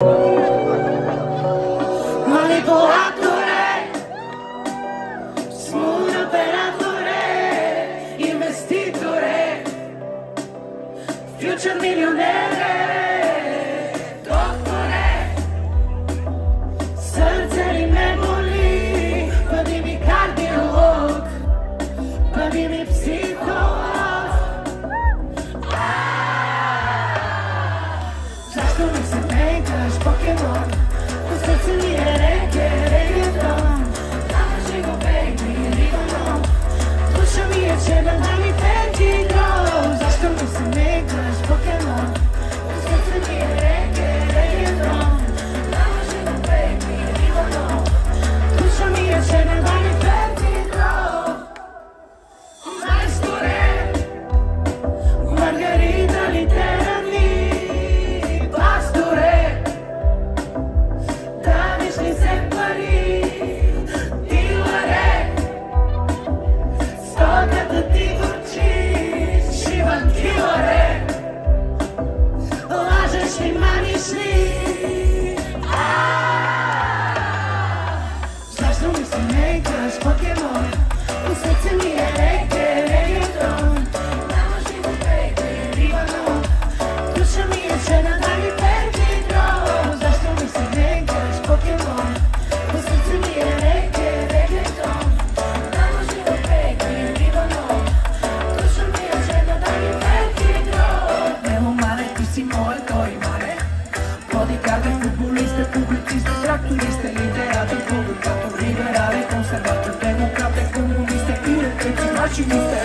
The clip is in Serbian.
Manipolatore, smooth operatore, investitore, future milionere, doktore, srce li me boli, bëdi mi kardiolog, bëdi mi psiholog. Zašto mi se menjaš Pokemon, u srcu mi je reggaeton, nalaži go baby, ribanom, duša mi je černa da mi penti grow. Zašto mi se menjaš Pokemon, u srcu mi je reggaeton, nalaži go baby, ribanom, duša mi je černa da mi penti grow. Majstore, Margarita literarni pastore, da misli se pari, dilare, stoga da ti učiš, šivan kilore, lažeš mi maniš li. Zašto mi se menjaš Pokemon, u srce mi je reggaeton, nalaži go baby, ribanom, duša mi je černa da mi penti grow. Zašto mi se menjaš Pokemon, u srcu mi je reggaeton, nalaži go baby, ribanom, duša mi je černa da mi penti grow. Evo mare, ti si moje, to i mare, bodyguarde, futboliste, publiciste, traktoriste, literator, publikator, liberale, konservator, demokrate, komuniste, urednici, mašiniste.